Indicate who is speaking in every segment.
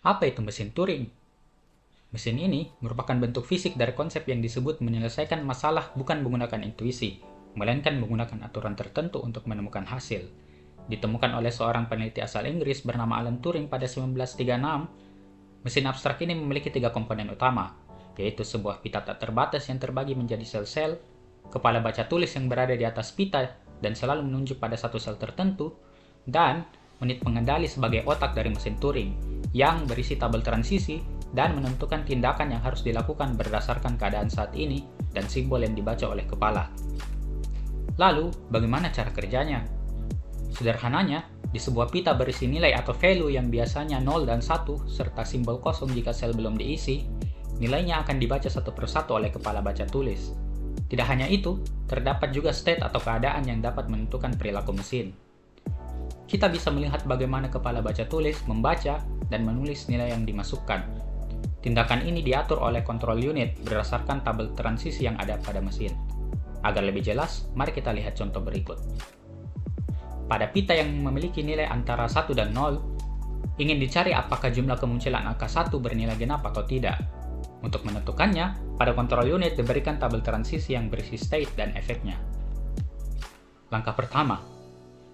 Speaker 1: Apa itu mesin Turing? Mesin ini merupakan bentuk fisik dari konsep yang disebut menyelesaikan masalah bukan menggunakan intuisi, melainkan menggunakan aturan tertentu untuk menemukan hasil. Ditemukan oleh seorang peneliti asal Inggris bernama Alan Turing pada 1936, mesin abstrak ini memiliki 3 komponen utama, yaitu sebuah pita tak terbatas yang terbagi menjadi sel-sel, kepala baca tulis yang berada di atas pita dan selalu menunjuk pada satu sel tertentu, dan unit pengendali sebagai otak dari mesin Turing yang berisi tabel transisi dan menentukan tindakan yang harus dilakukan berdasarkan keadaan saat ini dan simbol yang dibaca oleh kepala. Lalu, bagaimana cara kerjanya? Sederhananya, di sebuah pita berisi nilai atau value yang biasanya 0 dan 1 serta simbol kosong jika sel belum diisi, nilainya akan dibaca satu persatu oleh kepala baca tulis. Tidak hanya itu, terdapat juga state atau keadaan yang dapat menentukan perilaku mesin. Kita bisa melihat bagaimana kepala baca tulis membaca dan menulis nilai yang dimasukkan. Tindakan ini diatur oleh control unit berdasarkan tabel transisi yang ada pada mesin. Agar lebih jelas, mari kita lihat contoh berikut. Pada pita yang memiliki nilai antara 1 dan 0, ingin dicari apakah jumlah kemunculan angka 1 bernilai genap atau tidak. Untuk menentukannya, pada control unit diberikan tabel transisi yang berisi state dan efeknya. Langkah pertama,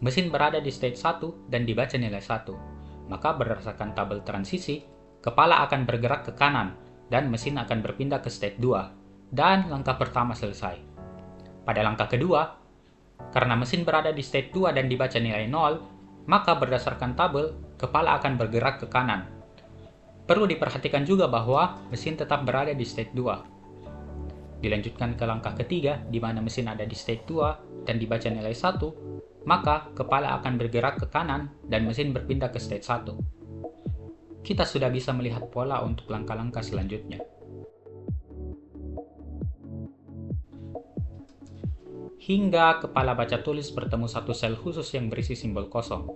Speaker 1: mesin berada di state 1 dan dibaca nilai 1. Maka berdasarkan tabel transisi, kepala akan bergerak ke kanan dan mesin akan berpindah ke state 2. Dan langkah pertama selesai. Pada langkah kedua, karena mesin berada di state 2 dan dibaca nilai 0, maka berdasarkan tabel, kepala akan bergerak ke kanan. Perlu diperhatikan juga bahwa mesin tetap berada di state 2. Dilanjutkan ke langkah ketiga, di mana mesin ada di state 2 dan dibaca nilai 1, maka kepala akan bergerak ke kanan dan mesin berpindah ke state 1. Kita sudah bisa melihat pola untuk langkah-langkah selanjutnya. Hingga kepala baca tulis bertemu satu sel khusus yang berisi simbol kosong.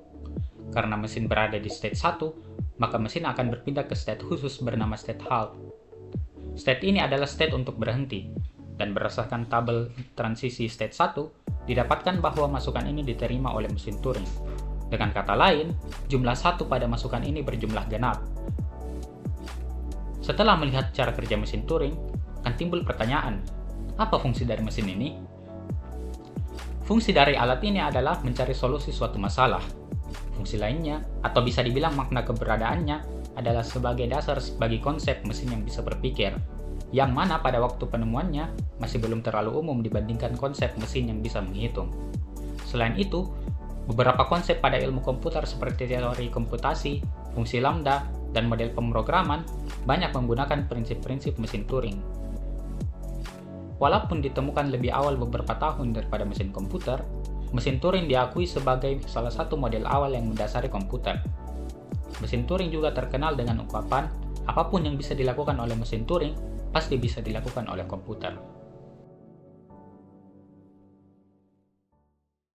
Speaker 1: Karena mesin berada di state 1, maka mesin akan berpindah ke state khusus bernama state halt. State ini adalah state untuk berhenti, dan berdasarkan tabel transisi state 1, didapatkan bahwa masukan ini diterima oleh mesin Turing. Dengan kata lain, jumlah 1 pada masukan ini berjumlah genap. Setelah melihat cara kerja mesin Turing, akan timbul pertanyaan, apa fungsi dari mesin ini? Fungsi dari alat ini adalah mencari solusi suatu masalah. Fungsi lainnya, atau bisa dibilang makna keberadaannya, adalah sebagai dasar bagi konsep mesin yang bisa berpikir, yang mana pada waktu penemuannya masih belum terlalu umum dibandingkan konsep mesin yang bisa menghitung. Selain itu, beberapa konsep pada ilmu komputer seperti teori komputasi, fungsi lambda, dan model pemrograman banyak menggunakan prinsip-prinsip mesin Turing. Walaupun ditemukan lebih awal beberapa tahun daripada mesin komputer, mesin Turing diakui sebagai salah satu model awal yang mendasari komputer. Mesin Turing juga terkenal dengan ungkapan, apapun yang bisa dilakukan oleh mesin Turing, pasti bisa dilakukan oleh komputer.